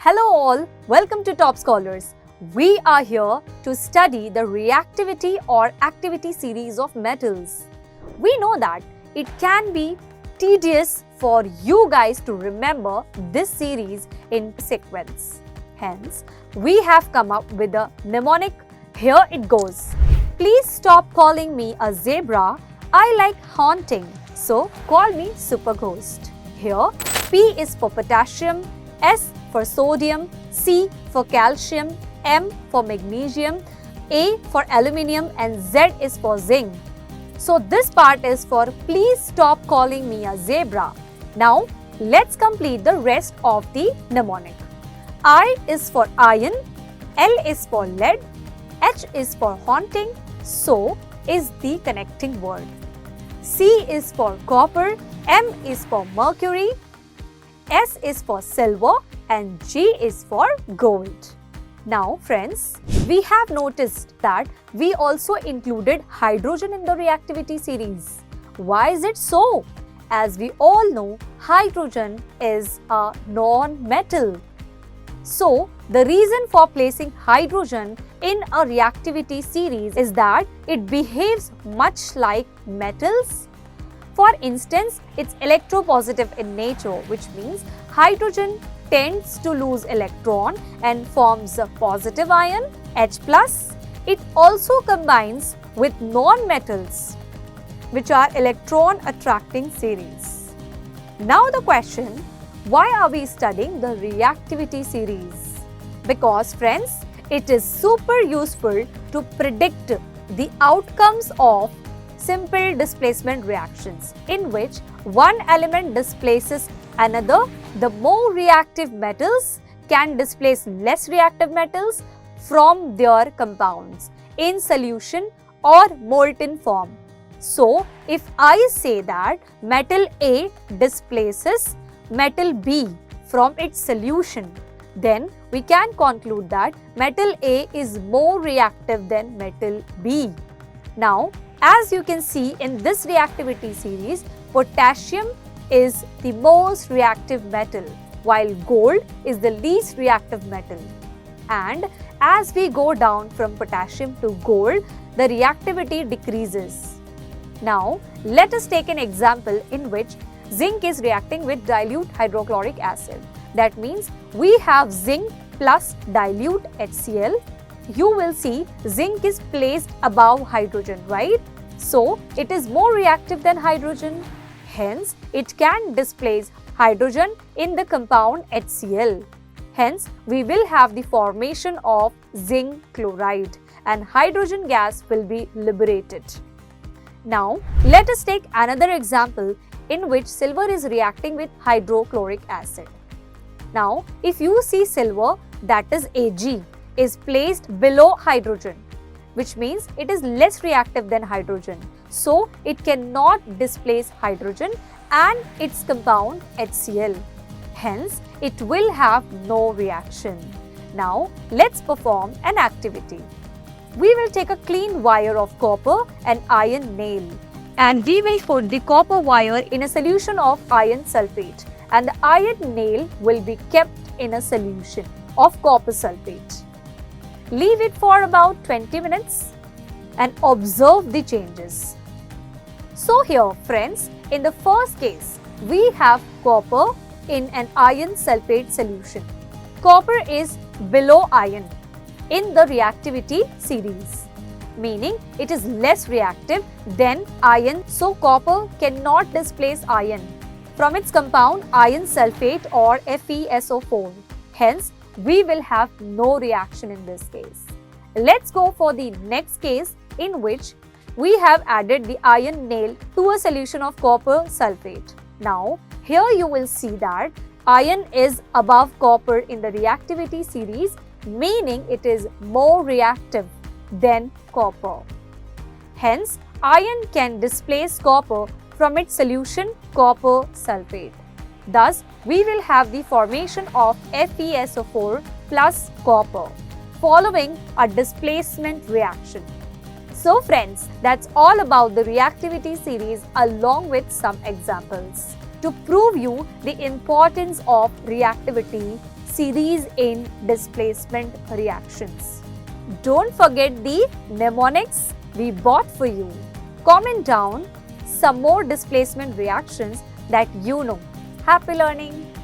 Hello all, welcome to Top Scholars. We are here to study the reactivity or activity series of metals. We know that it can be tedious for you guys to remember this series in sequence. Hence, we have come up with a mnemonic. Here it goes. Please stop calling me a zebra. I like haunting, so call me Super Ghost. Here, P is for potassium, S for sodium, C for calcium, M for magnesium, A for aluminium and Z is for zinc. So this part is for please stop calling me a zebra. Now let's complete the rest of the mnemonic. I is for iron, L is for lead, H is for haunting, so is the connecting word. C is for copper, M is for mercury, S is for silver and G is for gold. Now friends, we have noticed that we also included hydrogen in the reactivity series. Why is it so? As we all know, hydrogen is a non-metal. So, the reason for placing hydrogen in a reactivity series is that it behaves much like metals. For instance, it's electropositive in nature, which means hydrogen tends to lose electron and forms a positive ion, H+. It also combines with non-metals, which are electron-attracting series. Now the question, why are we studying the reactivity series? Because friends, it is super useful to predict the outcomes of simple displacement reactions in which one element displaces another. The more reactive metals can displace less reactive metals from their compounds in solution or molten form. So, if I say that metal A displaces metal B from its solution, then we can conclude that metal A is more reactive than metal B. Now, as you can see in this reactivity series, potassium is the most reactive metal, while gold is the least reactive metal. And as we go down from potassium to gold, the reactivity decreases. Now, let us take an example in which zinc is reacting with dilute hydrochloric acid. That means we have zinc plus dilute HCl. You will see zinc is placed above hydrogen, right? So, it is more reactive than hydrogen. Hence, it can displace hydrogen in the compound HCl. Hence, we will have the formation of zinc chloride and hydrogen gas will be liberated. Now, let us take another example in which silver is reacting with hydrochloric acid. Now, if you see silver, that is Ag, is placed below hydrogen, which means it is less reactive than hydrogen. So, it cannot displace hydrogen and its compound HCl. Hence, it will have no reaction. Now, let's perform an activity. We will take a clean wire of copper and iron nail, and we will put the copper wire in a solution of iron sulfate, and the iron nail will be kept in a solution of copper sulfate. Leave it for about 20 minutes and observe the changes. So here friends, in the first case, we have copper in an iron sulfate solution. Copper is below iron in the reactivity series, meaning it is less reactive than iron, so copper cannot displace iron from its compound iron sulfate or FeSO4. Hence, we will have no reaction in this case. Let's go for the next case in which we have added the iron nail to a solution of copper sulfate. Now, here you will see that iron is above copper in the reactivity series, meaning it is more reactive than copper. Hence, iron can displace copper from its solution copper sulfate. Thus, we will have the formation of FeSO4 plus copper following a displacement reaction. So friends, that's all about the reactivity series along with some examples to prove you the importance of reactivity series in displacement reactions. Don't forget the mnemonics we bought for you. Comment down some more displacement reactions that you know. Happy learning!